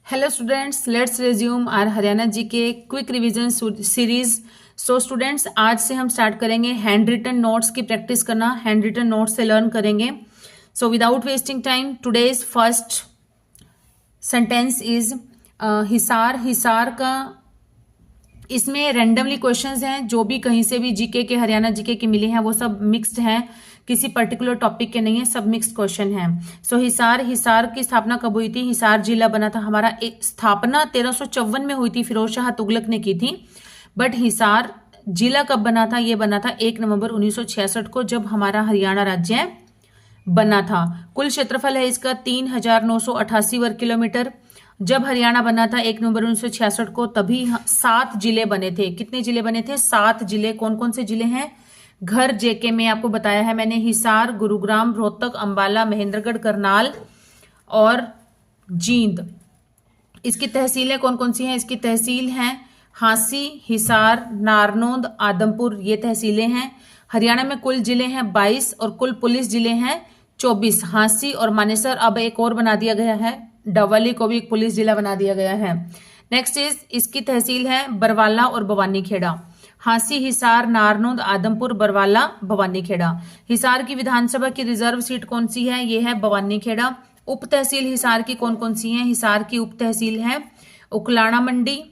Hello students, let's resume our Haryana GK quick revision series. So students, आज से हम start करेंगे हैंड रिटन नोट्स की प्रैक्टिस करना। हैंड रिटन नोट्स से लर्न करेंगे। So without wasting time, today's first sentence is Hisar. Hisar का इसमें रैंडमली क्वेश्चंस हैं, जो भी कहीं से भी जीके के हरियाणा जीके के मिले हैं वो सब मिक्स्ड हैं, किसी पर्टिकुलर टॉपिक के नहीं है, सब मिक्स्ड क्वेश्चन हैं। सो हिसार की स्थापना कब हुई थी? हिसार जिला बना था हमारा, स्थापना 1354 में हुई थी, फिरोज शाह तुगलक ने की थी। बट हिसार जिला कब बना था? ये बना था 1 नवंबर 1966 को, जब हमारा हरियाणा राज्य बना था। कुल क्षेत्रफल है इसका 3988 वर्ग किलोमीटर। जब हरियाणा बना था 1 नवंबर 1966 को, तभी 7 जिले बने थे। कितने जिले बने थे? 7 जिले। कौन कौन से जिले हैं? घर जेके में आपको बताया है मैंने, हिसार, गुरुग्राम, रोहतक, अंबाला, महेंद्रगढ़, करनाल और जींद। इसकी तहसीलें कौन कौन सी हैं? इसकी तहसील हैं हांसी, हिसार, नारनौंद, आदमपुर, ये तहसीलें हैं। हरियाणा में कुल जिले हैं 22 और कुल पुलिस जिले हैं 24। हांसी और मानेसर अब एक और बना दिया गया है, डबली को भी एक पुलिस जिला बना दिया गया है। नेक्स्ट इज, इसकी तहसील है बरवाला और भवानीखेड़ा। हांसी, हिसार, नारनौंद, आदमपुर, बरवाला, भवानीखेड़ा। हिसार की विधानसभा की रिजर्व सीट कौन सी है? ये है भवानीखेड़ा। उप तहसील हिसार की कौन कौन सी हैं? हिसार की उप तहसील है उकलाना मंडी,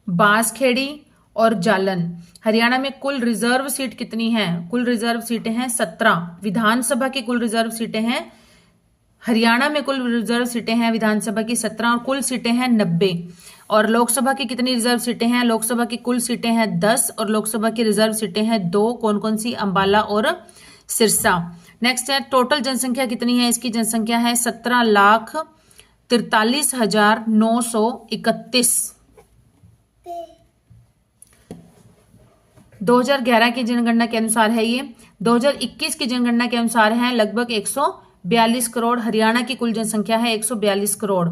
बांसखेड़ी और जालन। हरियाणा में कुल रिजर्व सीट कितनी है? कुल रिजर्व सीटें हैं 17। विधानसभा की कुल रिजर्व सीटें हैं, हरियाणा में कुल रिजर्व सीटें हैं विधानसभा की 17 और कुल सीटें हैं 90। और लोकसभा की कितनी रिजर्व सीटें हैं? लोकसभा की कुल सीटें हैं 10 और लोकसभा की रिजर्व सीटें हैं 2। कौन कौन सी? अंबाला और सिरसा। नेक्स्ट है, टोटल जनसंख्या कितनी है? इसकी जनसंख्या है 17,43,931। 2011 की जनगणना के अनुसार है ये। 2021 की जनगणना के अनुसार है लगभग 142 करोड़। हरियाणा की कुल जनसंख्या है 142 करोड़।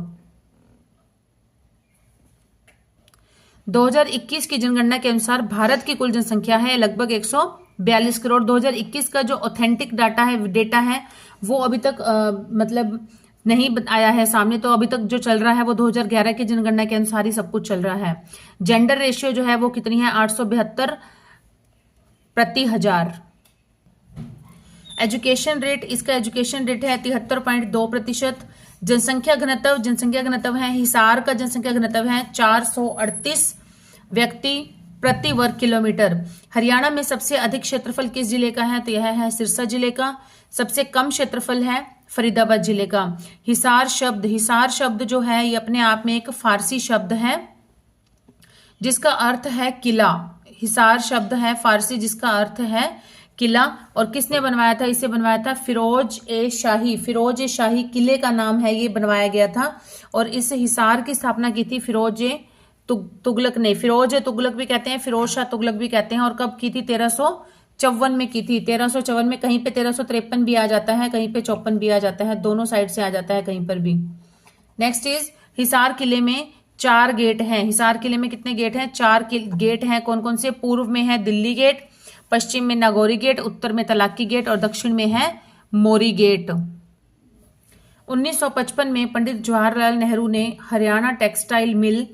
2021 की जनगणना के अनुसार भारत की कुल जनसंख्या है लगभग 142 करोड़। 2021 का जो ऑथेंटिक डेटा है वो अभी तक मतलब नहीं आया है सामने, तो अभी तक जो चल रहा है वो 2011 की जनगणना के अनुसार ही सब कुछ चल रहा है। जेंडर रेशियो जो है वो कितनी है? 872 प्रति हजार। एजुकेशन रेट, इसका एजुकेशन रेट है 73.2%। जनसंख्या घनत्व है, हिसार का जनसंख्या घनत्व है 438 व्यक्ति प्रति वर्ग किलोमीटर। हरियाणा में सबसे अधिक क्षेत्रफल किस जिले का है? तो यह है सिरसा जिले का। सबसे कम क्षेत्रफल है फरीदाबाद जिले का। हिसार शब्द जो है ये अपने आप में एक फारसी शब्द है जिसका अर्थ है किला। हिसार शब्द है फारसी जिसका अर्थ है किला। और किसने बनवाया था? इसे बनवाया था फिरोज ए शाही। फिरोज ए शाही किले का नाम है, ये बनवाया गया था। और इस हिसार की स्थापना की थी फिरोज ए तुगलक ने। फिरोज ए तुगलक भी कहते हैं, फिरोज शाह तुगलक भी कहते हैं। और कब की थी? 1354 में की थी। 1354 में, कहीं पे 1353 भी आ जाता है, कहीं पे 54 भी आ जाता है, दोनों साइड से आ जाता है कहीं पर भी। नेक्स्ट इज, हिसार किले में 4 गेट हैं। हिसार किले में कितने गेट हैं? 4 गेट हैं। कौन कौन से? पूर्व में है दिल्ली गेट, पश्चिम में नागौरी गेट, उत्तर में तलाकी गेट और दक्षिण में है मोरी गेट। 1955 में पंडित जवाहरलाल नेहरू ने हरियाणा टेक्सटाइल मिल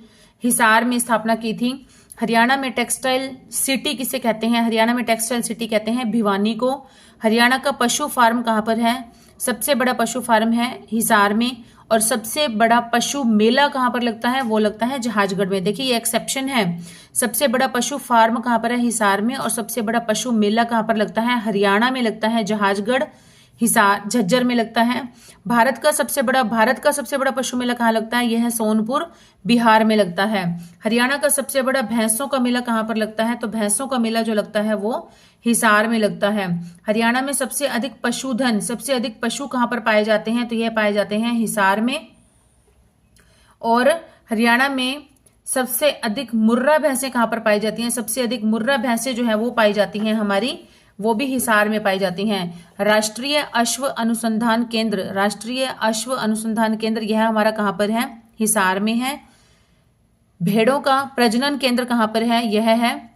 हिसार में स्थापना की थी। हरियाणा में टेक्सटाइल सिटी किसे कहते हैं? हरियाणा में टेक्सटाइल सिटी कहते हैं भिवानी को। हरियाणा का पशु फार्म कहां पर है? सबसे बड़ा पशु फार्म है हिसार में। और सबसे बड़ा पशु मेला कहां पर लगता है? वो लगता है जहाजगढ़ में। देखिए ये एक्सेप्शन है, सबसे बड़ा पशु फार्म कहां पर है? हिसार में। और सबसे बड़ा पशु मेला कहां पर लगता है? हरियाणा में लगता है जहाजगढ़, हिसार, झज्जर में लगता है। भारत का सबसे बड़ा पशु मेला कहाँ लगता है? यह है सोनपुर, बिहार में लगता है। हरियाणा का सबसे बड़ा भैंसों का मेला कहाँ पर लगता है? तो भैंसों का मेला जो लगता है वो हिसार में लगता है। हरियाणा में सबसे अधिक पशु कहाँ पर पाए जाते हैं? तो यह पाए जाते हैं हिसार में। और हरियाणा में सबसे अधिक मुर्रा भैंसें कहाँ पर पाई जाती हैं? सबसे अधिक मुर्रा भैंसें जो है वो पाई जाती हैं हमारी, वो भी हिसार में पाई जाती हैं। राष्ट्रीय अश्व अनुसंधान केंद्र यह हमारा कहाँ पर है? हिसार में है। भेड़ों का प्रजनन केंद्र कहाँ पर है? यह है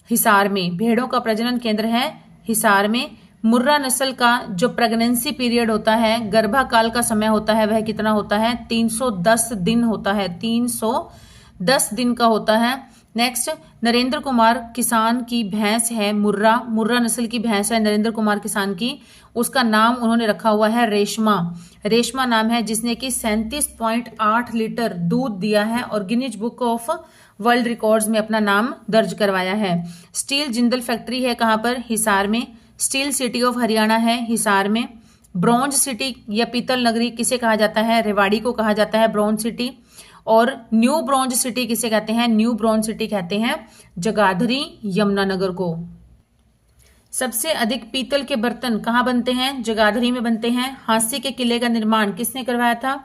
हिसार में। भेड़ों का प्रजनन केंद्र है हिसार में। मुर्रा नस्ल का जो प्रेगनेंसी पीरियड होता है, गर्भाकाल का समय होता है, वह कितना होता है? 310 दिन होता है, 310 दिन का होता है। नेक्स्ट, नरेंद्र कुमार किसान की भैंस है मुर्रा, मुर्रा नस्ल की भैंस है नरेंद्र कुमार किसान की, उसका नाम उन्होंने रखा हुआ है रेशमा। रेशमा नाम है, जिसने कि 37.8 लीटर दूध दिया है और Guinness book of world records में अपना नाम दर्ज करवाया है। स्टील जिंदल फैक्ट्री है कहाँ पर? हिसार में। स्टील सिटी ऑफ हरियाणा है हिसार में। ब्रॉन्ज सिटी या पीतल नगरी किसे कहा जाता है? रेवाड़ी को कहा जाता है ब्रॉन्ज सिटी। और न्यू ब्रॉन्ज सिटी किसे कहते हैं? न्यू ब्रॉन्ज सिटी कहते हैं जगाधरी यमुनानगर को। सबसे अधिक पीतल के बर्तन कहाँ बनते हैं? जगाधरी में बनते हैं। हांसी के किले का निर्माण किसने करवाया था?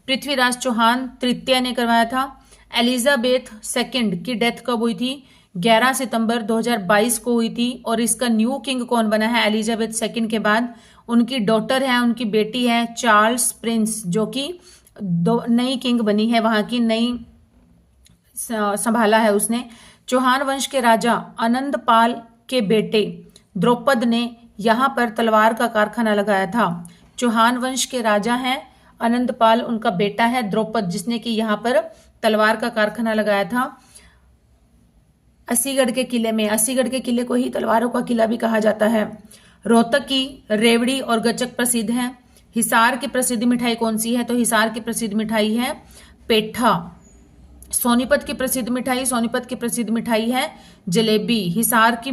पृथ्वीराज चौहान तृतीय ने करवाया था। एलिजाबेथ सेकंड की डेथ कब हुई थी? 11 सितंबर 2022 को हुई थी। और इसका न्यू किंग कौन बना है एलिजाबेथ सेकंड के बाद? उनकी डॉटर है, उनकी बेटी है चार्ल्स प्रिंस, जो कि नई किंग बनी है, वहां की नई संभाला है उसने। चौहान वंश के राजा आनंदपाल के बेटे द्रौपद ने यहाँ पर तलवार का कारखाना लगाया था। चौहान वंश के राजा हैं आनंदपाल, उनका बेटा है द्रौपद, जिसने कि यहाँ पर तलवार का कारखाना लगाया था अस्सीगढ़ के किले में। अस्सीगढ़ के किले को ही तलवारों का किला भी कहा जाता है। रोहतक की रेवड़ी और गचक प्रसिद्ध है। हिसार की प्रसिद्ध मिठाई कौन सी है? तो हिसार की प्रसिद्ध मिठाई है पेठा। सोनीपत की प्रसिद्ध मिठाई, सोनीपत की प्रसिद्ध मिठाई है जलेबी। हिसार की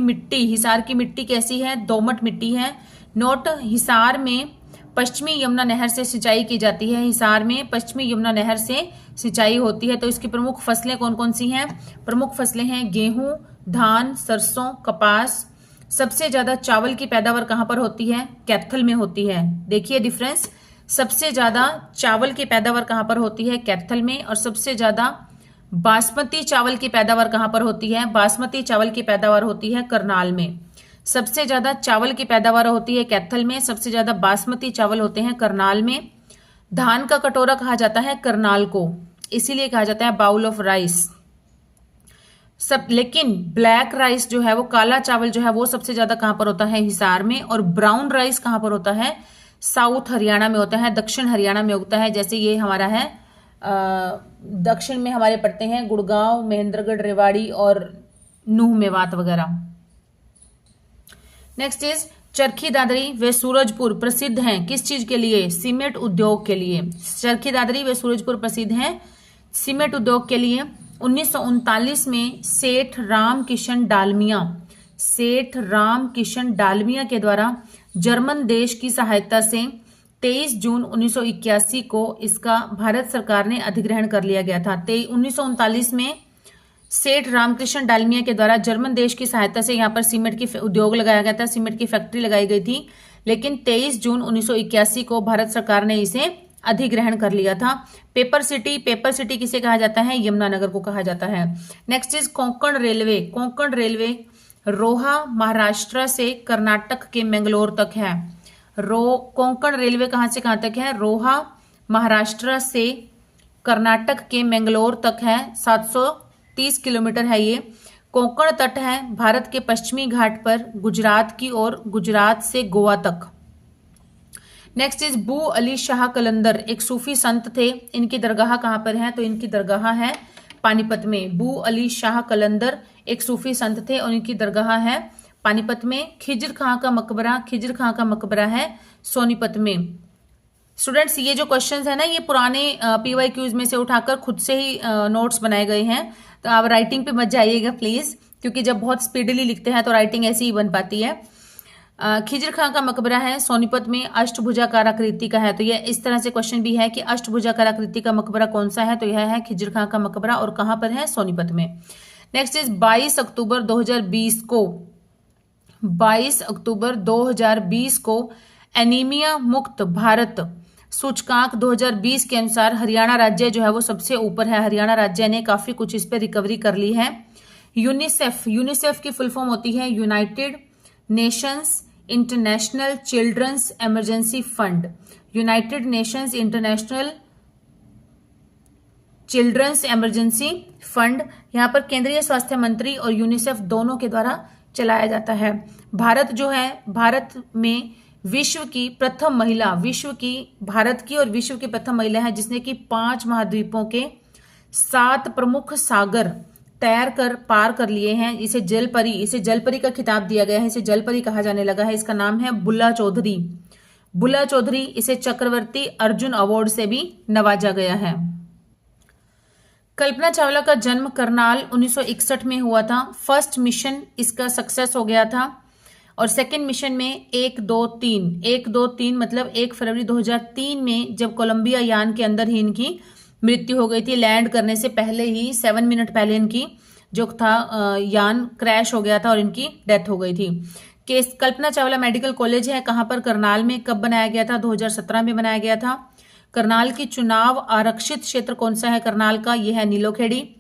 मिट्टी कैसी है? दोमट मिट्टी है। नोट, हिसार में पश्चिमी यमुना नहर से सिंचाई की जाती है। हिसार में पश्चिमी यमुना नहर से सिंचाई होती है। तो इसकी प्रमुख फसलें कौन कौन सी हैं? प्रमुख फसलें हैं गेहूं, धान, सरसों, कपास। सबसे ज्यादा चावल की पैदावार कहां पर होती है? कैथल में होती है। देखिए डिफरेंस, सबसे ज्यादा चावल की पैदावार कहां पर होती है? कैथल में। और सबसे ज्यादा बासमती चावल की पैदावार कहां पर होती है? बासमती चावल की पैदावार होती है करनाल में। सबसे ज्यादा चावल की पैदावार होती है कैथल में, सबसे ज्यादा बासमती चावल होते हैं करनाल में। धान का कटोरा कहा जाता है करनाल को, इसीलिए कहा जाता है बाउल ऑफ राइस। सब, लेकिन ब्लैक राइस जो है, वो काला चावल जो है, वो सबसे ज्यादा कहां पर होता है? हिसार में। और ब्राउन राइस कहां पर होता है? साउथ हरियाणा में होता है, दक्षिण हरियाणा में होता है। जैसे ये हमारा है दक्षिण में हमारे पड़ते हैं गुड़गांव, महेंद्रगढ़, रेवाड़ी और नूह मेवात वगैरह। नेक्स्ट इज चरखी दादरी व सूरजपुर प्रसिद्ध हैं किस चीज के लिए? सीमेंट उद्योग के लिए। चरखी दादरी व सूरजपुर प्रसिद्ध हैं सीमेंट उद्योग के लिए। 1939 में सेठ राम किशन डालमिया के द्वारा जर्मन देश की सहायता से 23 जून 1981 को इसका भारत सरकार ने अधिग्रहण कर लिया गया था। 1939 में सेठ रामकृष्ण डालमिया के द्वारा जर्मन देश की सहायता से यहाँ पर सीमेंट की उद्योग लगाया गया था, सीमेंट की फैक्ट्री लगाई गई थी। लेकिन 23 जून 1981 को भारत सरकार ने इसे अधिग्रहण कर लिया था। पेपर सिटी किसे कहा जाता है? यमुनानगर को कहा जाता है। नेक्स्ट इज कोंकण रेलवे रोहा महाराष्ट्र से कर्नाटक के मैंगलोर तक है। कोंकण रेलवे कहां से कहां तक है? रोहा महाराष्ट्र से कर्नाटक के मैंगलोर तक है, 730 किलोमीटर है ये। कोंकण तट है भारत के पश्चिमी घाट पर गुजरात की ओर, गुजरात से गोवा तक। नेक्स्ट इज बू अली शाह कलंदर, एक सूफी संत थे। इनकी दरगाह कहां पर है? तो इनकी दरगाह है पानीपत में। बू अली शाह कलंदर एक सूफी संत थे और इनकी दरगाह है पानीपत में। खिजर खां का मकबरा है सोनीपत में। स्टूडेंट्स, ये जो क्वेश्चंस है ना, ये पुराने PYQs में से उठाकर खुद से ही नोट्स बनाए गए हैं। तो आप राइटिंग पे मत जाइएगा प्लीज, क्योंकि जब बहुत स्पीडली लिखते हैं तो राइटिंग ऐसी ही बन पाती है। खिजर खां का मकबरा है सोनीपत में, अष्टभुजाकार आकृति का है। तो यह इस तरह से क्वेश्चन भी है कि अष्टभुजाकार आकृति का मकबरा कौन सा है? तो यह है खिजर खां का मकबरा, और कहां पर है? सोनीपत में। नेक्स्ट इज 22 अक्टूबर 2020 को एनीमिया मुक्त भारत सूचकांक 2020 के अनुसार हरियाणा राज्य जो है वो सबसे ऊपर है। हरियाणा राज्य ने काफी कुछ इस पे रिकवरी कर ली है। यूनिसेफ की फुल फॉर्म होती है United Nations International Children's Emergency Fund. United Nations International Children's Emergency Fund. यहाँ पर केंद्रीय स्वास्थ्य मंत्री और यूनिसेफ दोनों के द्वारा चलाया जाता है। भारत जो है, भारत में विश्व की प्रथम महिला, भारत की और विश्व की प्रथम महिला है जिसने कि 5 महाद्वीपों के 7 प्रमुख सागर पार कर लिए हैं। इसे जलपरी का खिताब दिया गया है, इसे जलपरी कहा जाने लगा है। इसका नाम है बुल्ला चौधरी। इसे चक्रवर्ती अर्जुन अवार्ड से भी नवाजा गया है। कल्पना चावला का जन्म करनाल 1961 में हुआ था। फर्स्ट मिशन इसका सक्सेस हो गया था और सेकंड मिशन में 1, 2, 3 मतलब 1 फरवरी 2003 में जब कोलंबिया यान के अंदर ही इनकी मृत्यु हो गई थी। लैंड करने से पहले ही 7 मिनट पहले इनकी जो था यान क्रैश हो गया था और इनकी डेथ हो गई थी। Case Kalpana Chawla medical college है कहाँ पर? करनाल में। कब बनाया गया था? 2017 में बनाया गया था। करनाल की चुनाव आरक्षित क्षेत्र कौन सा है करनाल का? यह है नीलोखेड़ी।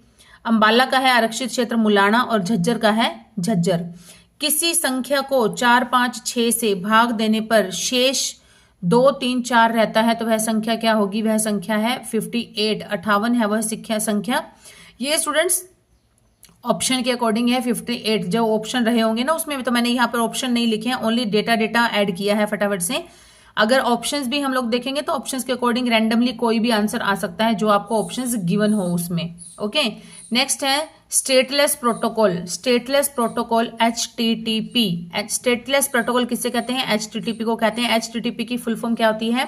अंबाला का है आरक्षित क्षेत्र मुलाना और झज्जर का है झज्जर। किसी संख्या को 4, 5, 6 से भाग देने पर शेष 2, 3, 4 रहता है तो वह संख्या क्या होगी? वह संख्या है 58, 58 है वह संख्या। ये स्टूडेंट्स ऑप्शन के अकॉर्डिंग है 58। जो ऑप्शन रहे होंगे ना उसमें तो मैंने यहाँ पर ऑप्शन नहीं लिखे हैं, ओनली डेटा ऐड किया है फटाफट से। अगर ऑप्शंस भी हम लोग देखेंगे तो ऑप्शंस के अकॉर्डिंग रैंडमली कोई भी आंसर आ सकता है जो आपको ऑप्शंस गिवन हो उसमें। ओके, नेक्स्ट है stateless protocol. HTTP। Stateless protocol किससे कहते हैं? HTTP को कहते हैं। HTTP की फुल फॉर्म क्या होती है?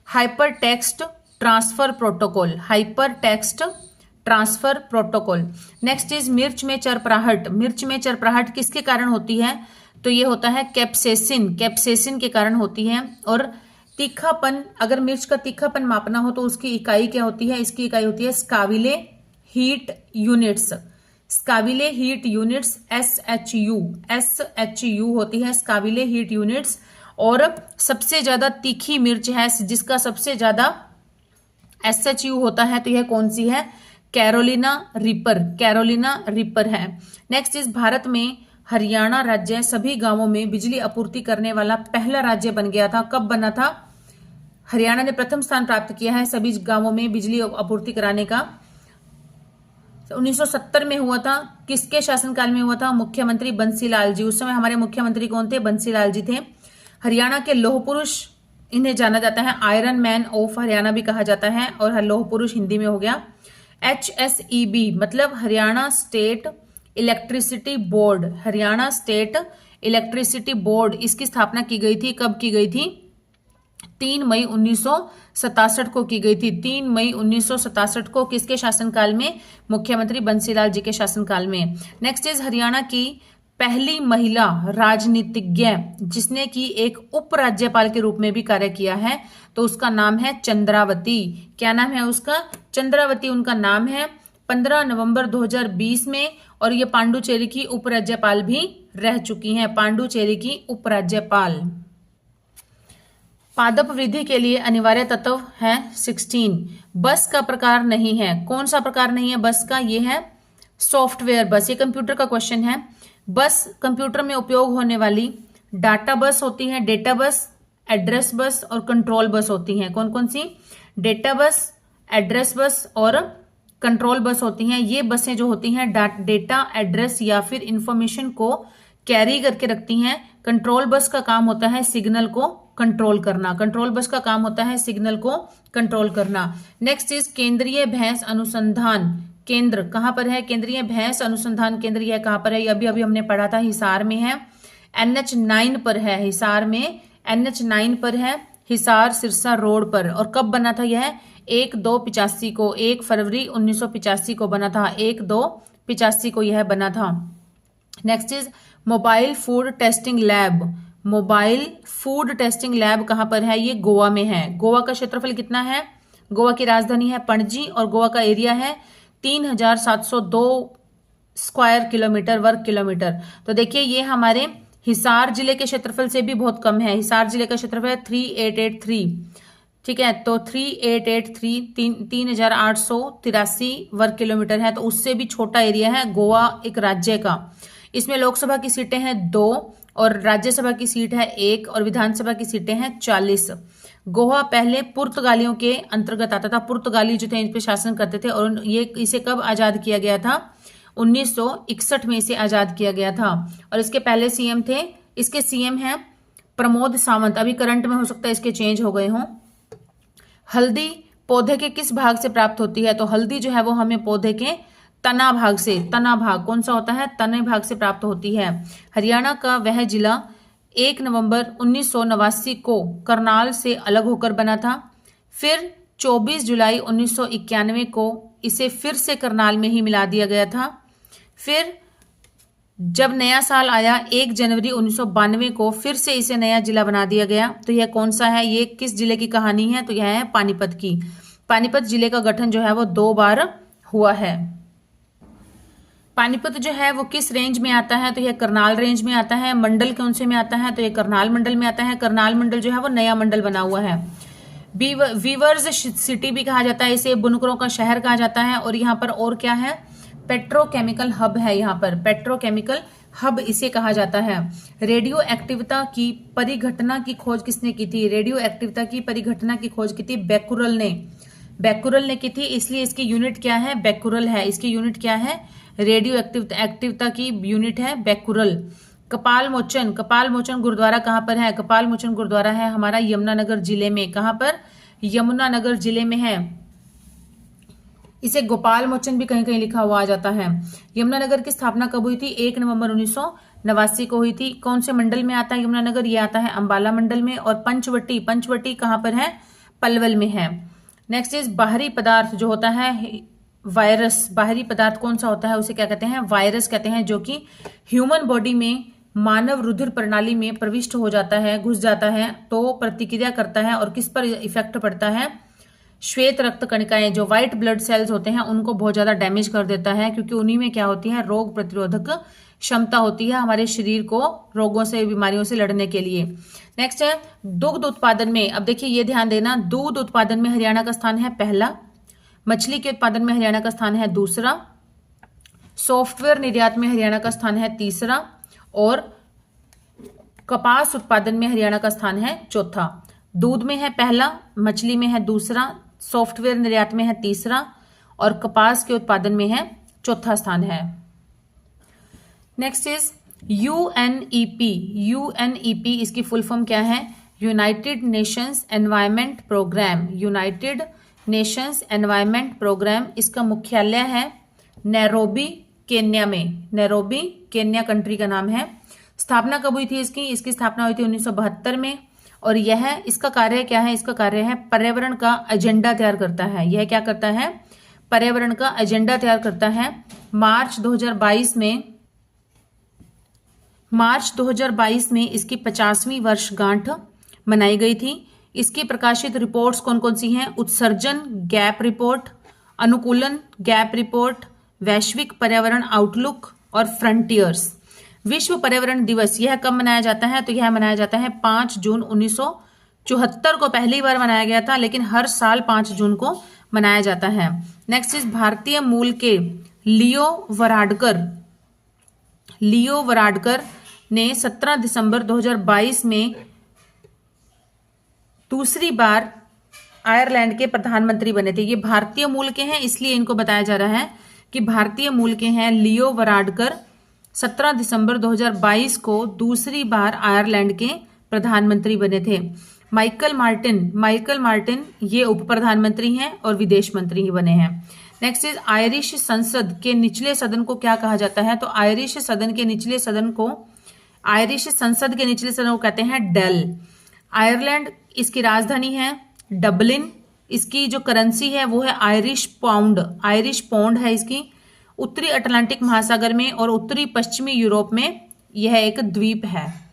Hyper text transfer protocol. Next is मिर्च में चरपराहट किसके कारण होती है? तो ये होता है कैप्सेसिन के कारण होती है। और तीखापन, अगर मिर्च का तीखापन मापना हो तो उसकी इकाई क्या होती है? इसकी इकाई होती है स्काविले हीट यूनिट्स। SHU होती है स्काविले हीट यूनिट्स। और सबसे ज्यादा तीखी मिर्च है जिसका सबसे ज्यादा SHU होता है तो यह कौन सी है? कैरोलिना रिपर है। नेक्स्ट इज भारत में हरियाणा राज्य सभी गांवों में बिजली आपूर्ति करने वाला पहला राज्य बन गया था। कब बना था? हरियाणा ने प्रथम स्थान प्राप्त किया है सभी गांवों में बिजली आपूर्ति कराने का। 1970 में हुआ था। किसके शासनकाल में हुआ था? मुख्यमंत्री बंसीलाल जी। उस समय हमारे मुख्यमंत्री कौन थे? बंसीलाल जी थे। हरियाणा के लौह पुरुष इन्हें जाना जाता है, आयरन मैन ऑफ हरियाणा भी कहा जाता है और लौह पुरुष हिंदी में हो गया। HSEB मतलब हरियाणा स्टेट इलेक्ट्रिसिटी बोर्ड। इसकी स्थापना की गई थी। कब की गई थी? 3 मई 1967 को की गई थी। 3 मई 1967 को किसके शासनकाल में? मुख्यमंत्री बंसीलाल जी के शासनकाल में। नेक्स्ट इज हरियाणा की पहली महिला राजनीतिज्ञ जिसने कि एक उपराज्यपाल के रूप में भी कार्य किया है तो उसका नाम है चंद्रावती। क्या नाम है उसका? चंद्रावती उनका नाम है। 15 नवंबर 2020 में। और ये पांडुचेरी की उपराज्यपाल भी रह चुकी हैं। पांडुचेरी की उपराज्यपाल। पादप वृद्धि के लिए अनिवार्य तत्व है 16। बस का प्रकार नहीं है। कौन सा प्रकार नहीं है बस का? ये है सॉफ्टवेयर बस। ये कंप्यूटर का क्वेश्चन है। बस कंप्यूटर में उपयोग होने वाली डाटा बस होती है, डेटा बस, एड्रेस बस और कंट्रोल बस होती हैं। कौन कौन सी? डेटा बस, एड्रेस बस और कंट्रोल बस होती हैं। ये बसें जो होती हैं डेटा, एड्रेस या फिर इंफॉर्मेशन को कैरी करके रखती हैं। कंट्रोल बस का काम होता है सिग्नल को कंट्रोल करना। नेक्स्ट इज केंद्रीय भैंस अनुसंधान केंद्र कहां पर है? केंद्रीय भैंस अनुसंधान केंद्र यह कहां पर है? अभी अभी हमने पढ़ा था, हिसार में है। NH9 पर है। हिसार में NH9 पर है, हिसार सिरसा रोड पर। और कब बना था यह? 1/2/85 को, 1 फरवरी 1985 को बना था। 1/2/85 को यह बना था। Next is mobile food testing lab कहां पर है? ये गोवा में है। गोवा का क्षेत्रफल कितना है? गोवा की राजधानी है पणजी और गोवा का एरिया है 3702 वर्ग किलोमीटर। तो देखिए ये हमारे हिसार जिले के क्षेत्रफल से भी बहुत कम है। हिसार जिले का क्षेत्रफल है 3883। ठीक है, तो 3883 3883 वर्ग किलोमीटर है, तो उससे भी छोटा एरिया है गोवा एक राज्य का। इसमें लोकसभा की सीटें हैं 2 और राज्यसभा की सीट है 1 और विधानसभा की सीटें हैं 40। गोवा पहले पुर्तगालियों के अंतर्गत आता था। पुर्तगाली जो थे इन पे शासन करते थे और ये इसे कब आजाद किया गया था? 1961 में इसे आजाद किया गया था। और इसके पहले सीएम थे, इसके सीएम हैं प्रमोद सावंत, अभी करंट में हो सकता है इसके चेंज हो गए हों। हल्दी पौधे के किस भाग से प्राप्त होती है? तो हल्दी जो है वो हमें पौधे के तना भाग से, तना भाग कौन सा होता है? तने भाग से प्राप्त होती है। हरियाणा का वह जिला 1 नवंबर 1989 को करनाल से अलग होकर बना था। फिर 24 जुलाई 1991 को इसे फिर से करनाल में ही मिला दिया गया था। फिर जब नया साल आया 1 जनवरी 1992 को फिर से इसे नया जिला बना दिया गया। तो यह कौन सा है? ये किस जिले की कहानी है? तो यह है पानीपत की। पानीपत जिले का गठन जो है वो 2 बार हुआ है। पानीपत जो है वो किस रेंज में आता है? तो यह करनाल रेंज में आता है। मंडल कौन से में आता है? तो यह करनाल मंडल में आता है। करनाल मंडल जो है वो नया मंडल बना हुआ है। वीवर्स सिटी भी कहा जाता है इसे, बुनकरों का शहर कहा जाता है। और यहाँ पर और क्या है? पेट्रोकेमिकल हब है। यहाँ पर पेट्रोकेमिकल हब इसे कहा जाता है। रेडियो एक्टिविटा की परिघटना की खोज किसने की थी? रेडियो एक्टिविटा की परिघटना की खोज की थी बेकुरल ने। बेकुरल ने की थी, इसलिए इसकी यूनिट क्या है? बेकुरल है। इसकी यूनिट क्या है? रेडियो एक्टिविटा की यूनिट है बेकुरल। कपाल मोचन गुरुद्वारा कहाँ पर है? कपाल मोचन गुरुद्वारा है हमारा यमुनानगर जिले में। कहाँ पर? यमुनानगर जिले में है। इसे गोपाल मोचन भी कहीं कहीं लिखा हुआ आ जाता है। यमुनानगर की स्थापना कब हुई थी? 1 नवंबर 1989 को हुई थी। कौन से मंडल में आता है यमुनानगर? ये आता है अंबाला मंडल में। और पंचवटी कहाँ पर है? पलवल में है। नेक्स्ट इज बाहरी पदार्थ जो होता है वायरस। बाहरी पदार्थ कौन सा होता है? उसे क्या कहते हैं? वायरस कहते हैं, जो कि ह्यूमन बॉडी में मानव रुधिर प्रणाली में प्रविष्ट हो जाता है, घुस जाता है, तो प्रतिक्रिया करता है। और किस पर इफेक्ट पड़ता है? श्वेत रक्त कणिकाएं, जो व्हाइट ब्लड सेल्स होते हैं, उनको बहुत ज्यादा डैमेज कर देता है, क्योंकि उन्हीं में क्या होती है? रोग प्रतिरोधक क्षमता होती है हमारे शरीर को रोगों से, बीमारियों से लड़ने के लिए। नेक्स्ट है दुग्ध उत्पादन में। अब देखिए ये ध्यान देना, दूध उत्पादन में हरियाणा का स्थान है पहला। मछली के उत्पादन में हरियाणा का स्थान है दूसरा। सॉफ्टवेयर निर्यात में हरियाणा का स्थान है तीसरा। और कपास उत्पादन में हरियाणा का स्थान है चौथा। दूध में है पहला, मछली में है दूसरा, सॉफ्टवेयर निर्यात में है तीसरा, और कपास के उत्पादन में है चौथा स्थान है। Next is UNEP. यूएनईपी इसकी फुल फॉर्म क्या है? United Nations Environment Programme. United Nations Environment Programme. इसका मुख्यालय है नैरोबी, केन्या में। नैरोबी केन्या कंट्री का नाम है। स्थापना कब हुई थी इसकी? इसकी स्थापना हुई थी 1972 में। और यह इसका कार्य क्या है? इसका कार्य है पर्यावरण का एजेंडा तैयार करता है। यह क्या करता है? पर्यावरण का एजेंडा तैयार करता है। मार्च 2022 में इसकी 50वीं वर्षगांठ मनाई गई थी। इसकी प्रकाशित रिपोर्ट्स कौन कौन सी हैं? उत्सर्जन गैप रिपोर्ट, अनुकूलन गैप रिपोर्ट, वैश्विक पर्यावरण आउटलुक और फ्रंटियर्स। विश्व पर्यावरण दिवस यह कब मनाया जाता है? तो यह मनाया जाता है 5 जून 1974 को पहली बार मनाया गया था, लेकिन हर साल 5 जून को मनाया जाता है। नेक्स्ट इज भारतीय मूल के लियो वराडकर ने 17 दिसंबर 2022 में दूसरी बार आयरलैंड के प्रधानमंत्री बने थे। ये भारतीय मूल के हैं, इसलिए इनको बताया जा रहा है कि भारतीय मूल के हैं। लियो वराडकर 17 दिसंबर 2022 को दूसरी बार आयरलैंड के प्रधानमंत्री बने थे। माइकल मार्टिन ये उप प्रधानमंत्री हैं और विदेश मंत्री ही बने हैं। नेक्स्ट इज आयरिश संसद के निचले सदन को क्या कहा जाता है? तो आयरिश संसद के निचले सदन को कहते हैं डेल। आयरलैंड इसकी राजधानी है डबलिन। इसकी जो करेंसी है वो है आयरिश पाउंड है इसकी। उत्तरी अटलांटिक महासागर में और उत्तरी पश्चिमी यूरोप में यह एक द्वीप है।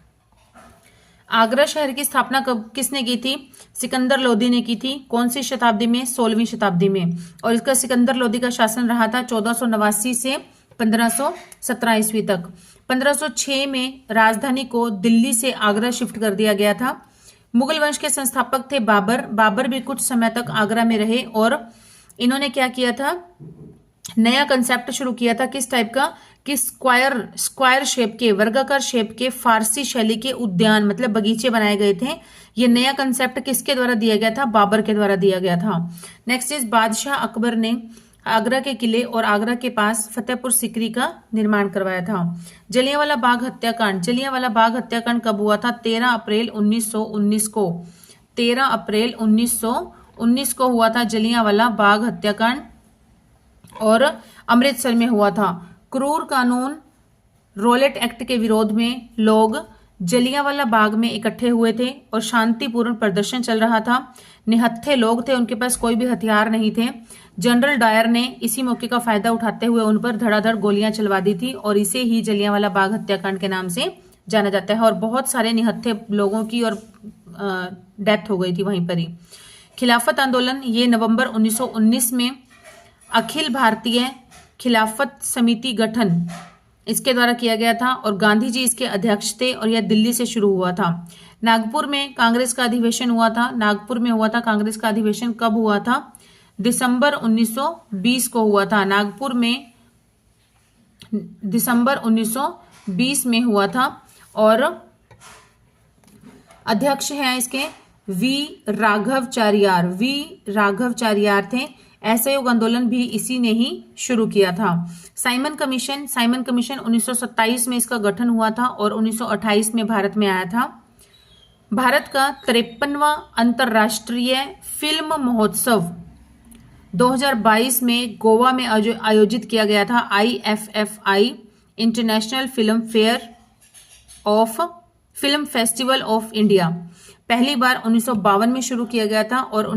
आगरा शहर की स्थापना किसने की थी? सिकंदर लोदी ने की थी। कौन सी शताब्दी में? 16वीं शताब्दी में। और इसका सिकंदर लोदी का शासन रहा था 1489 से 1517 ईस्वी तक। 1506 में राजधानी को दिल्ली से आगरा शिफ्ट कर दिया गया था। मुगल वंश के संस्थापक थे बाबर भी कुछ समय तक आगरा में रहे और इन्होंने क्या किया था? नया कंसेप्ट शुरू किया था। किस टाइप का? कि स्क्वायर शेप के, वर्गाकार शेप के फारसी शैली के उद्यान मतलब बगीचे बनाए गए थे। ये नया कंसेप्ट किसके द्वारा दिया गया था? बाबर के द्वारा दिया गया था। नेक्स्ट इज बादशाह अकबर ने आगरा के किले और आगरा के पास फतेहपुर सीकरी का निर्माण करवाया था। जलियांवाला बाग हत्याकांड, जलियांवाला बाग हत्याकांड कब हुआ था? 13 अप्रैल 1919 को, 13 अप्रैल 1919 को हुआ था जलियांवाला बाग हत्याकांड, और अमृतसर में हुआ था। क्रूर कानून रोलेट एक्ट के विरोध में लोग जलियांवाला बाग में इकट्ठे हुए थे और शांतिपूर्ण प्रदर्शन चल रहा था। निहत्थे लोग थे, उनके पास कोई भी हथियार नहीं थे। जनरल डायर ने इसी मौके का फायदा उठाते हुए उन पर धड़ाधड़ गोलियां चलवा दी थी और इसे ही जलियांवाला बाग हत्याकांड के नाम से जाना जाता है। और बहुत सारे निहत्थे लोगों की और डेथ हो गई थी वहीं पर ही। खिलाफत आंदोलन, ये नवंबर 1919 में अखिल भारतीय खिलाफत समिति गठन इसके द्वारा किया गया था और गांधी जी इसके अध्यक्ष थे और यह दिल्ली से शुरू हुआ था। नागपुर में कांग्रेस का अधिवेशन हुआ था, नागपुर में हुआ था कांग्रेस का अधिवेशन। कब हुआ था? दिसंबर 1920 को हुआ था। नागपुर में दिसंबर 1920 में हुआ था और अध्यक्ष हैं इसके वी राघवाचार्य थे। असहयोग आंदोलन भी इसी ने ही शुरू किया था। साइमन कमीशन, साइमन कमीशन 1927 में इसका गठन हुआ था और 1928 में भारत में आया था। भारत का 53वां अंतर्राष्ट्रीय फिल्म महोत्सव 2022 में गोवा में आयोजित किया गया था। IFFI international film festival of India पहली बार 1952 में शुरू किया गया था और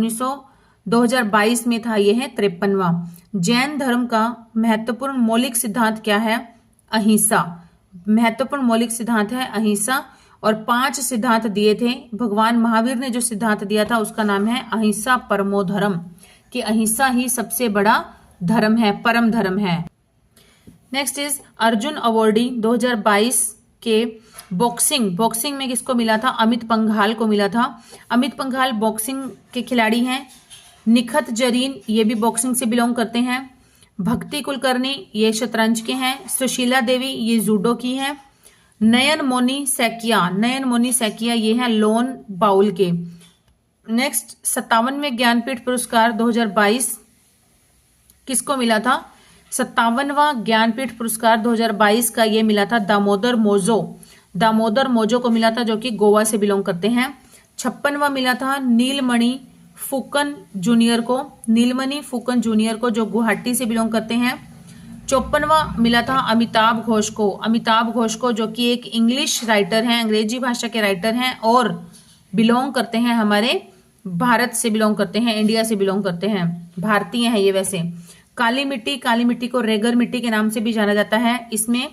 2022 में था यह 53वां। जैन धर्म का महत्वपूर्ण मौलिक सिद्धांत क्या है? अहिंसा। महत्वपूर्ण मौलिक सिद्धांत है अहिंसा और 5 सिद्धांत दिए थे। भगवान महावीर ने जो सिद्धांत दिया था उसका नाम है अहिंसा परमो धर्म, कि अहिंसा ही सबसे बड़ा धर्म है, परम धर्म है। नेक्स्ट इज अर्जुन अवॉर्डी 2022 के बॉक्सिंग में किसको मिला था? अमित पंघाल को मिला था। अमित पंघाल बॉक्सिंग के खिलाड़ी हैं। निखत जरीन ये भी बॉक्सिंग से बिलोंग करते हैं। भक्ति कुलकर्णी ये शतरंज के हैं। सुशीला देवी ये जूडो की हैं। नयन मोनी सैकिया ये हैं लोन बाउल के। नेक्स्ट 57वें ज्ञानपीठ पुरस्कार 2022 किसको मिला था? 57वां ज्ञानपीठ पुरस्कार 2022 का ये मिला था दामोदर मोजो को मिला था, जो कि गोवा से बिलोंग करते हैं। 56वां मिला था नीलमणि फुकन जूनियर को, जो गुवाहाटी से बिलोंग करते हैं। 54वां मिला था अमिताभ घोष को, जो कि एक इंग्लिश राइटर हैं, अंग्रेजी भाषा के राइटर हैं और बिलोंग करते हैं हमारे भारत से बिलोंग करते हैं, इंडिया से बिलोंग करते हैं, भारतीय हैं ये वैसे। काली मिट्टी को रेगर मिट्टी के नाम से भी जाना जाता है। इसमें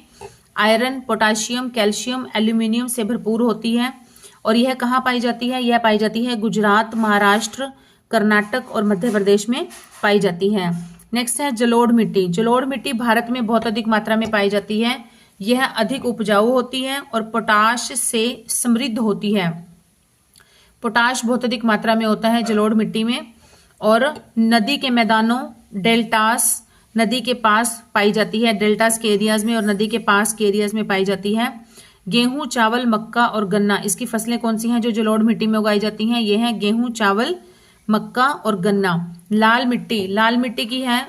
आयरन, पोटाशियम, कैल्शियम, एल्यूमिनियम से भरपूर होती है और यह कहाँ पाई जाती है? यह पाई जाती है गुजरात, महाराष्ट्र, कर्नाटक और मध्य प्रदेश में पाई जाती है। नेक्स्ट है जलोढ़ मिट्टी भारत में बहुत अधिक मात्रा में पाई जाती है। यह अधिक उपजाऊ होती है और पोटाश से समृद्ध होती है। पोटाश बहुत अधिक मात्रा में होता है जलोढ़ मिट्टी में। और नदी के मैदानों, डेल्टास, नदी के पास पाई जाती है, डेल्टास के एरियाज में और नदी के पास के एरियाज में पाई जाती है। गेहूं, चावल, मक्का और गन्ना, इसकी फसलें कौन सी हैं जो जलोढ़ मिट्टी में उगाई जाती हैं? ये हैं गेहूं, चावल, मक्का और गन्ना। लाल मिट्टी की है,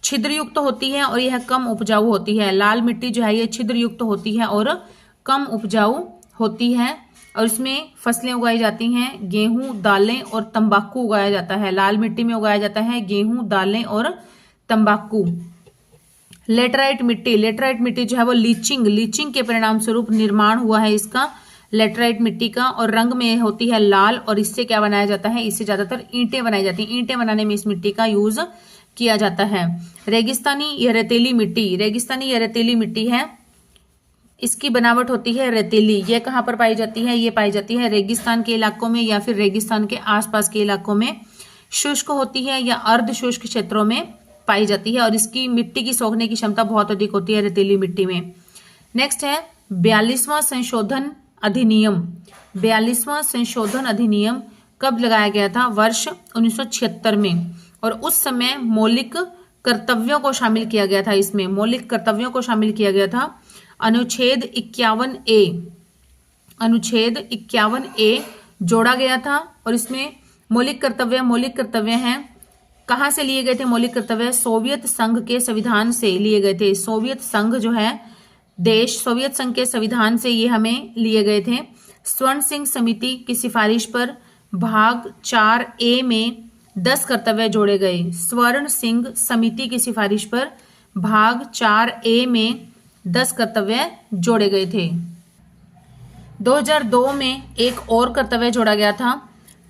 छिद्रयुक्त होती है और यह कम उपजाऊ होती है। लाल मिट्टी जो है ये छिद्रयुक्त होती है और कम उपजाऊ होती है और इसमें फसलें उगाई जाती हैं, गेहूं, दालें और तंबाकू उगाया जाता है। लाल मिट्टी में उगाया जाता है गेहूं, दालें और तंबाकू। लेटराइट मिट्टी जो है वो लीचिंग के परिणाम स्वरूप निर्माण हुआ है इसका, लेटराइट मिट्टी का, और रंग में होती है लाल और इससे क्या बनाया जाता है? इससे ज्यादातर ईंटें बनाई जाती हैं। ईंटें बनाने में इस मिट्टी का यूज किया जाता है। रेगिस्तानी या रेतीली मिट्टी है, इसकी बनावट होती है रेतीली। ये कहाँ पर पाई जाती है? ये पाई जाती है रेगिस्तान के इलाकों में या फिर रेगिस्तान के आसपास के इलाकों में। शुष्क होती है या अर्ध शुष्क क्षेत्रों में पाई जाती है और इसकी मिट्टी की सोखने की क्षमता बहुत अधिक होती है रेतीली मिट्टी में। नेक्स्ट है 42वां संशोधन अधिनियम कब लगाया गया था? वर्ष 1976 में। और उस समय मौलिक कर्तव्यों को शामिल किया गया था। इसमें मौलिक कर्तव्यों को शामिल किया गया था। अनुच्छेद 51A जोड़ा गया था और इसमें मौलिक कर्तव्य हैं, कहाँ से लिए गए थे मौलिक कर्तव्य? सोवियत संघ के संविधान से लिए गए थे। सोवियत संघ जो है देश, सोवियत संघ के संविधान से ये हमें लिए गए थे। स्वर्ण सिंह समिति की सिफारिश पर भाग 4A में 10 कर्तव्य जोड़े गए। स्वर्ण सिंह समिति की सिफारिश पर भाग 4A में 10 कर्तव्य जोड़े गए थे। 2002 में एक और कर्तव्य जोड़ा गया था।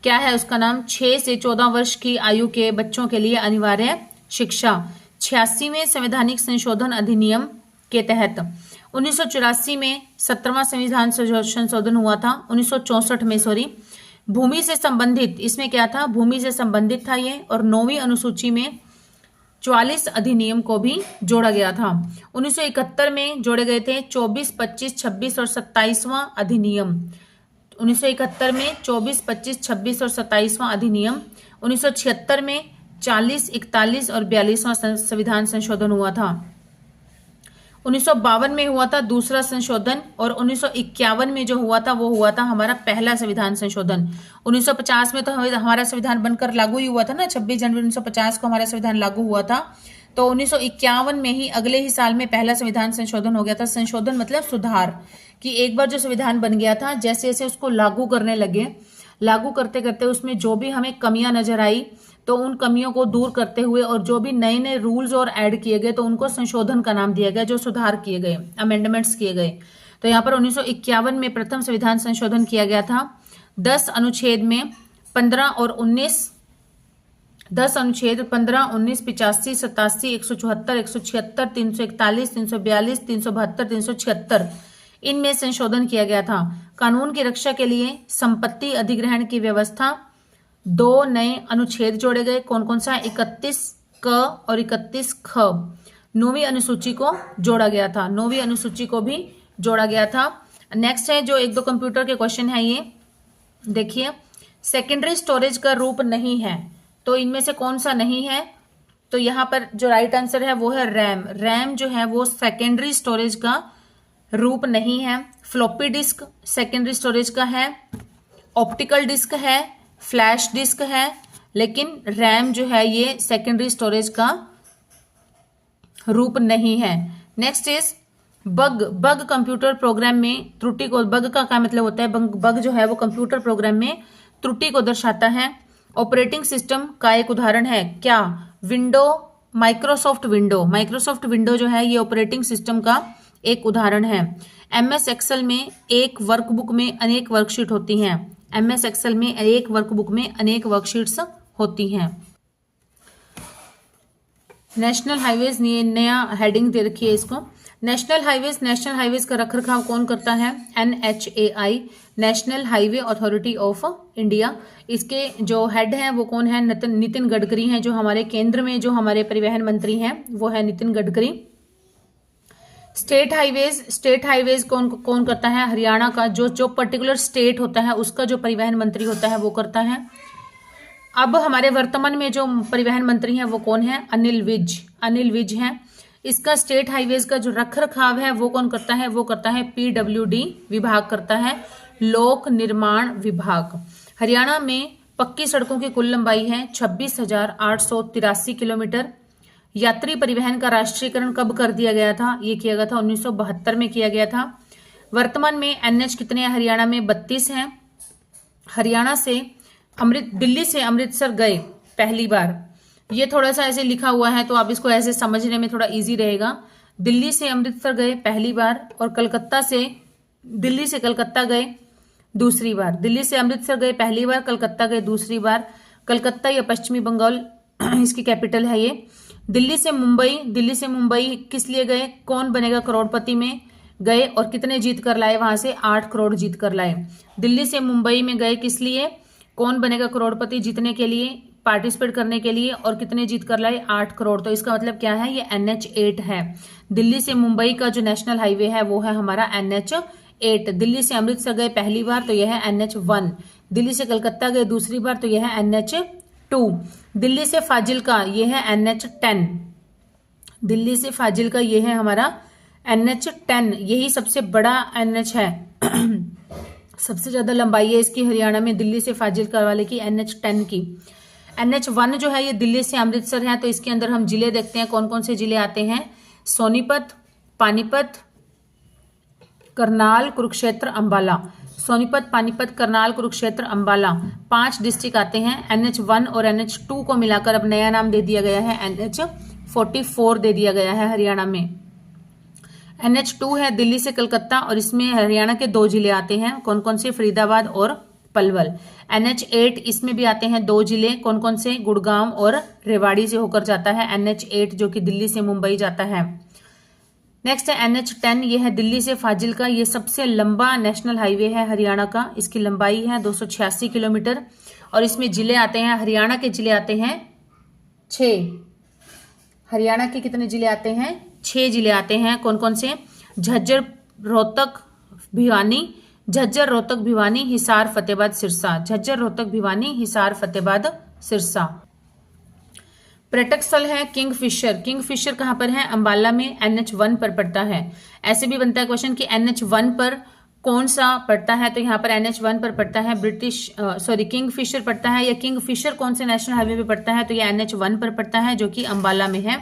क्या है उसका नाम? 6 से 14 वर्ष की आयु के बच्चों के लिए अनिवार्य शिक्षा। 86वें संवैधानिक संशोधन अधिनियम के तहत 1984 में 17वां संविधान संशोधन हुआ था। 1964 में भूमि से संबंधित, इसमें क्या था? भूमि से संबंधित था ये। और 9वीं अनुसूची में 44 अधिनियम को भी जोड़ा गया था। 1971 में जोड़े गए थे 24, 25, 26 और 27वां अधिनियम। 1971 में 24, 25, 26 और 27वां अधिनियम। 1976 में 40, 41 और 42वां संविधान संशोधन हुआ था। 1952 में हुआ था दूसरा संशोधन, और 1951 में जो हुआ था वो हुआ था हमारा पहला संविधान संशोधन। 1950 में तो हमारा संविधान बनकर लागू ही हुआ था ना, 26 जनवरी 1950 को हमारा संविधान लागू हुआ था। तो 1951 में ही अगले ही साल में पहला संविधान संशोधन हो गया था। संशोधन मतलब सुधार, कि एक बार जो संविधान बन गया था जैसे जैसे उसको लागू करने लगे, लागू करते करते उसमें जो भी हमें कमियां नजर आई तो उन कमियों को दूर करते हुए और जो भी नए नए रूल्स और ऐड किए गए तो उनको संशोधन का नाम दिया गया, जो सुधार किए गए, अमेंडमेंट्स किए गए। तो यहाँ पर 1951 में प्रथम संविधान संशोधन किया गया था। 10 अनुच्छेद में 15 और 19, 10 अनुच्छेद 15, 19, 85, 87, 174, 176, 341, 342, 372, 376 इनमें संशोधन किया गया था। कानून की रक्षा के लिए संपत्ति अधिग्रहण की व्यवस्था, 2 नए अनुच्छेद जोड़े गए। कौन कौन सा? 31 क और 31 ख। 9वीं अनुसूची को जोड़ा गया था। 9वीं अनुसूची को भी जोड़ा गया था। नेक्स्ट है जो 1-2 कंप्यूटर के क्वेश्चन है, ये देखिए। सेकेंडरी स्टोरेज का रूप नहीं है, तो इनमें से कौन सा नहीं है? तो यहाँ पर जो राइट आंसर है वो है रैम। रैम जो है वो सेकेंडरी स्टोरेज का रूप नहीं है। फ्लॉपी डिस्क सेकेंडरी स्टोरेज का है, ऑप्टिकल डिस्क है, फ्लैश डिस्क है, लेकिन रैम जो है ये सेकेंडरी स्टोरेज का रूप नहीं है। Next is bug computer program में त्रुटि को, बग का क्या मतलब होता है? बग जो है वो कंप्यूटर प्रोग्राम में त्रुटि को दर्शाता है। ऑपरेटिंग सिस्टम का एक उदाहरण है क्या? विंडो, माइक्रोसॉफ्ट विंडो जो है ये ऑपरेटिंग सिस्टम का एक उदाहरण है। MS एक्सेल में एक वर्कबुक में अनेक वर्कशीट होती हैं। MS एक्सेल में एक वर्कबुक में अनेक वर्कशीट्स होती हैं। नेशनल हाईवेज, नया हेडिंग दे रखी है इसको। नेशनल हाईवेज का रखरखाव कौन करता है? NHAI, national highway authority of India. इसके जो हेड हैं वो कौन है? नितिन गडकरी हैं। जो हमारे केंद्र में जो हमारे परिवहन मंत्री हैं वो है नितिन गडकरी। स्टेट हाईवेज कौन करता है? हरियाणा का जो पर्टिकुलर स्टेट होता है उसका जो परिवहन मंत्री होता है वो करता है। अब हमारे वर्तमान में जो परिवहन मंत्री हैं वो कौन है? अनिल विज हैं। इसका स्टेट हाईवेज का जो रखरखाव है वो कौन करता है? वो करता है PWD विभाग करता है, लोक निर्माण विभाग। हरियाणा में पक्की सड़कों की कुल लंबाई है 26,883 किलोमीटर। यात्री परिवहन का राष्ट्रीयकरण कब कर दिया गया था? ये किया गया था 1972 में किया गया था। वर्तमान में NH कितने हैं हरियाणा में? 32 हैं। हरियाणा से दिल्ली से अमृतसर गए पहली बार, ये थोड़ा सा ऐसे लिखा हुआ है तो आप इसको ऐसे समझने में थोड़ा इजी रहेगा। दिल्ली से अमृतसर गए पहली बार, और दिल्ली से कलकत्ता गए दूसरी बार। दिल्ली से अमृतसर गए पहली बार, कलकत्ता गए दूसरी बार। कलकत्ता या पश्चिमी बंगाल इसकी कैपिटल है ये। दिल्ली से मुंबई किस लिए गए? कौन बनेगा करोड़पति में गए, और कितने जीत कर लाए वहां से? 8 करोड़ जीत कर लाए। दिल्ली से मुंबई में गए किस लिए? कौन बनेगा करोड़पति जीतने के लिए, पार्टिसिपेट करने के लिए, और कितने जीत कर लाए? 8 करोड़। तो इसका मतलब क्या है? ये NH8 है। दिल्ली से मुंबई का जो नेशनल हाईवे है वो है हमारा NH8। दिल्ली से अमृतसर गए पहली बार तो यह है NH1। दिल्ली से कलकत्ता गए दूसरी बार तो यह है NH2। दिल्ली से फाजिल्का ये है NH10। दिल्ली से फाजिल्का ये है हमारा NH10, यही सबसे बड़ा NH है सबसे ज़्यादा लंबाई है इसकी हरियाणा में दिल्ली से फाजिलका वाले की NH10 की। NH1 जो है ये दिल्ली से अमृतसर है, तो इसके अंदर हम जिले देखते हैं कौन कौन से जिले आते हैं। सोनीपत, पानीपत, करनाल, कुरुक्षेत्र, अंबाला। सोनीपत, पानीपत, करनाल, कुरुक्षेत्र, अंबाला 5 डिस्ट्रिक्ट आते हैं। NH1 और NH2 को मिलाकर अब नया नाम दे दिया गया है, NH44 दे दिया गया है हरियाणा में। NH2 है दिल्ली से कलकत्ता और इसमें हरियाणा के 2 जिले आते हैं, कौन कौन से, फरीदाबाद और पलवल। NH8 इसमें भी आते हैं 2 जिले, कौन कौन से, गुड़गांव और रेवाड़ी से होकर जाता है NH8 जो कि दिल्ली से मुंबई जाता है। नेक्स्ट है NH10, ये है दिल्ली से फाजिलका, ये सबसे लंबा नेशनल हाईवे है हरियाणा का, इसकी लंबाई है 286 किलोमीटर और इसमें जिले आते हैं, हरियाणा के जिले आते हैं 6। हरियाणा के कितने जिले आते हैं, 6 जिले आते हैं, कौन कौन से, झज्जर, रोहतक, भिवानी, झज्जर, रोहतक, भिवानी, हिसार, फतेहाबाद, सिरसा। झज्जर, रोहतक, भिवानी, हिसार, फतेहाबाद, सिरसा। पर्यटक स्थल है किंगफिशर। किंगफिशर कहां पर है, अंबाला में, NH1 पर पड़ता है। ऐसे भी बनता है क्वेश्चन कि NH1 पर कौन सा पड़ता है, तो यहाँ पर NH1 पर पड़ता है किंगफिशर पड़ता है, या किंगफिशर कौन से नेशनल हाईवे पे पड़ता है, तो ये NH1 पर पड़ता है जो कि अंबाला में है।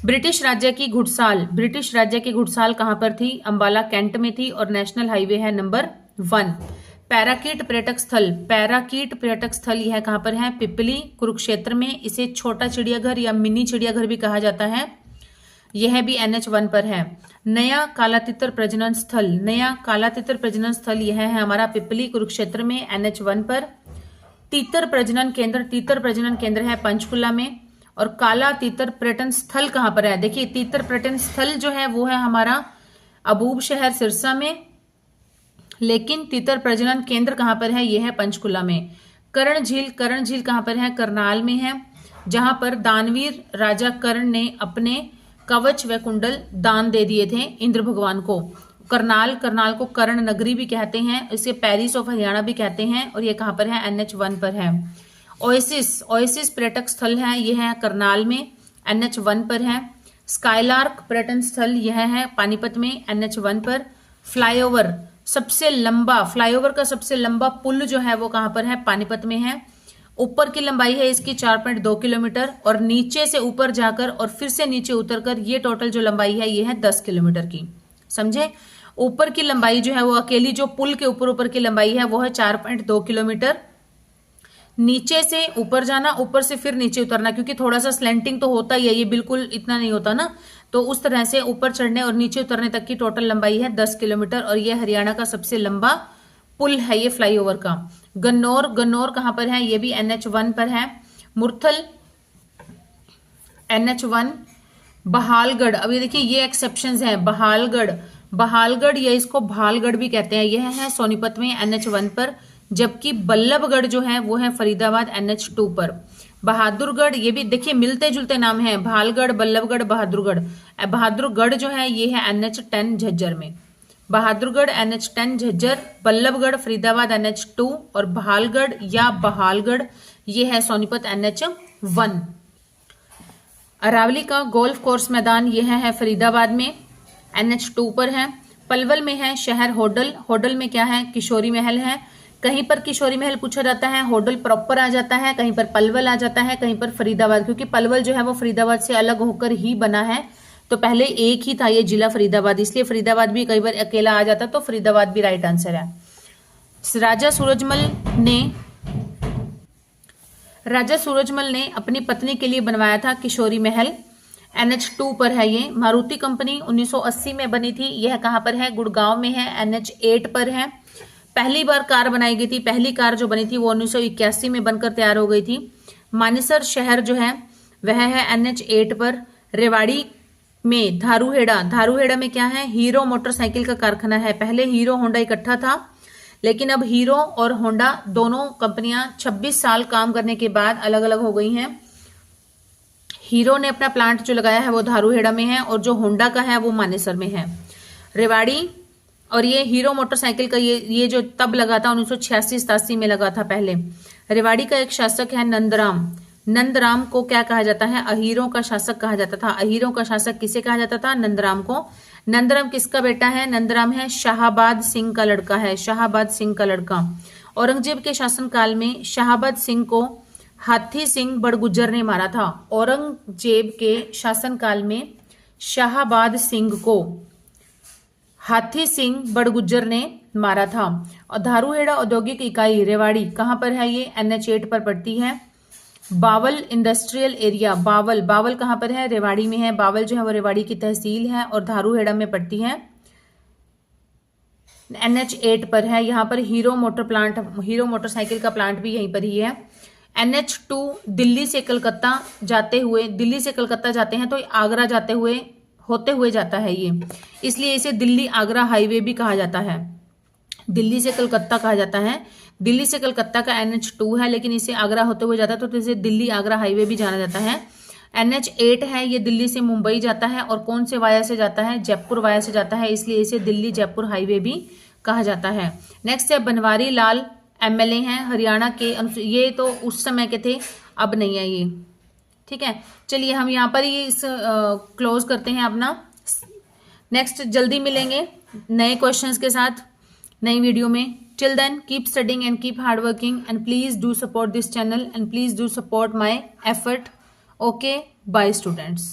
ब्रिटिश राज्य की घुड़साल, ब्रिटिश राज्य की घुड़साल कहां पर थी, अंबाला कैंट में थी और नेशनल हाईवे है नंबर 1। पैराकीट पर्यटक स्थल, पैराकीट पर्यटक स्थल यह कहां पर है, पिपली, कुरुक्षेत्र में। इसे छोटा चिड़ियाघर या मिनी चिड़ियाघर भी कहा जाता है, यह भी NH1 पर है। नया काला तितर प्रजनन स्थल, नया काला तितर प्रजनन स्थल यह है हमारा पिपली, कुरुक्षेत्र में, NH1 पर। तीतर प्रजनन केंद्र, तीतर प्रजनन केंद्र है पंचकुला में। और काला तीतर पर्यटन स्थल कहां पर है, देखिए तीतर पर्यटन स्थल जो है वो है हमारा अबूब शहर सिरसा में, लेकिन तीतर प्रजनन केंद्र कहां पर है, यह है पंचकुला में। कर्ण झील, कर्ण झील कहां पर है, करनाल में है, जहां पर दानवीर राजा कर्ण ने अपने कवच व कुंडल दान दे दिए थे इंद्र भगवान को। करनाल, करनाल को कर्ण नगरी भी कहते हैं, इसे पेरिस ऑफ हरियाणा भी कहते हैं, और ये कहां पर है, NH1 पर है। ओएसिस, ओएसिस पर्यटक स्थल है, यह है करनाल में, NH1 पर है। स्काईलार्क पर्यटन स्थल यह है पानीपत में, NH1 पर। फ्लाईओवर, सबसे लंबा, फ्लाईओवर का सबसे लंबा पुल जो है वो कहां पर है, पानीपत में है। ऊपर की लंबाई है इसकी 4.2 किलोमीटर और नीचे से ऊपर जाकर और फिर से नीचे उतरकर ये टोटल जो लंबाई है ये है 10 किलोमीटर की, समझे। ऊपर की लंबाई जो है वो अकेली जो पुल के ऊपर की लंबाई है वो है 4.2 किलोमीटर। नीचे से ऊपर जाना, ऊपर से फिर नीचे उतरना, क्योंकि थोड़ा सा स्लेंटिंग तो होता ही है, ये बिल्कुल इतना नहीं होता ना, तो उस तरह से ऊपर चढ़ने और नीचे उतरने तक की टोटल लंबाई है 10 किलोमीटर और ये हरियाणा का सबसे लंबा पुल है ये फ्लाईओवर का। गन्नौर, गन्नौर कहां पर है, ये भी NH1 पर है। मुरथल NH1। बहालगढ़, अब ये देखिए ये एक्सेप्शंस हैं, बहालगढ़, बहालगढ़ या इसको भालगढ़ भी कहते हैं, यह है सोनीपत में NH1 पर, जबकि बल्लभगढ़ जो है वो है फरीदाबाद NH2 पर। बहादुरगढ़, ये भी देखिए मिलते जुलते नाम हैं, भालगढ़, बल्लभगढ़, बहादुरगढ़। बहादुरगढ़ जो है ये है NH10 झज्जर में। बहादुरगढ़ NH10 झज्जर, बल्लभगढ़ फरीदाबाद NH2 और भालगढ़ या बहालगढ़ ये है सोनीपत NH1। अरावली का गोल्फ कोर्स मैदान यह है फरीदाबाद में, NH2 पर है। पलवल में है शहर होडल, होडल में क्या है, किशोरी महल है। कहीं पर किशोरी महल पूछा जाता है, होडल प्रॉपर आ जाता है, कहीं पर पलवल आ जाता है, कहीं पर फरीदाबाद, क्योंकि पलवल जो है वो फरीदाबाद से अलग होकर ही बना है, तो पहले एक ही था ये जिला फरीदाबाद, इसलिए फरीदाबाद भी कई बार अकेला आ जाता, तो फरीदाबाद भी राइट आंसर है। राजा सूरजमल ने अपनी पत्नी के लिए बनवाया था किशोरी महल, NH2 पर है ये। मारुति कंपनी 1980 में बनी थी, यह कहां पर है, गुड़गांव में है, NH8 पर है। पहली बार कार बनाई गई थी, पहली कार जो बनी थी वो 1981 में बनकर तैयार हो गई थी। मानेसर शहर जो है वह है NH8 पर। रेवाड़ी में धारूहेड़ा, धारूहेड़ा में क्या है, हीरो मोटरसाइकिल का कारखाना है। पहले हीरो होंडा इकट्ठा था, लेकिन अब हीरो और होंडा दोनों कंपनियां 26 साल काम करने के बाद अलग अलग हो गई हैं। हीरो ने अपना प्लांट जो लगाया है वो धारूहेड़ा में है और जो होंडा का है वो मानेसर में है। रेवाड़ी, और ये हीरो मोटरसाइकिल का ये जो तब लगा था 1986-87 में लगा था पहले। रेवाड़ी का एक शासक है नंदराम, नंदराम को क्या कहा जाता है? अहीरों का शासक कहा जाता था। अहीरों का शासक किसे कहा जाता था? नंदराम को। नंदराम किसका बेटा है? नंदराम है शाहाबाद सिंह का लड़का है, शाहाबाद सिंह का लड़का। औरंगजेब के शासनकाल में शाहाबाद सिंह को हाथी सिंह बड़गुज्जर ने मारा था। औरंगजेब के शासनकाल में शाहाबाद सिंह को हाथी सिंह बड़गुज्जर ने मारा था। और धारूहेड़ा औद्योगिक इकाई रेवाड़ी कहाँ पर है? ये NH8 पर पड़ती है। बावल इंडस्ट्रियल एरिया, बावल, बावल कहाँ पर है? रेवाड़ी में है। बावल जो है वो रेवाड़ी की तहसील है और धारूहेड़ा में पड़ती है, NH8 पर है। यहाँ पर hero motor plant, hero motorcycle का प्लांट भी यहीं पर ही है। NH2 दिल्ली से कलकत्ता जाते हुए, दिल्ली से कलकत्ता जाते हैं तो आगरा जाते हुए, होते हुए जाता है ये, इसलिए इसे दिल्ली आगरा हाईवे भी कहा जाता है। दिल्ली से कलकत्ता कहा जाता है। दिल्ली से कलकत्ता का NH2 है, लेकिन इसे आगरा होते हुए जाता है तो इसे दिल्ली आगरा हाईवे भी जाना जाता है। NH8 है, ये दिल्ली से मुंबई जाता है और कौन से वाया से जाता है? जयपुर वाया से जाता है, इसलिए इसे दिल्ली जयपुर हाईवे भी कहा जाता है। नेक्स्ट है बनवारी लाल MLA हैं हरियाणा के, ये तो उस समय के थे, अब नहीं है ये, ठीक है। चलिए हम यहाँ पर ही इस क्लोज करते हैं अपना। नेक्स्ट जल्दी मिलेंगे नए क्वेश्चंस के साथ नई वीडियो में। Till then keep studying and keep hard working and please do support this channel and please do support my effort. Okay, bye students.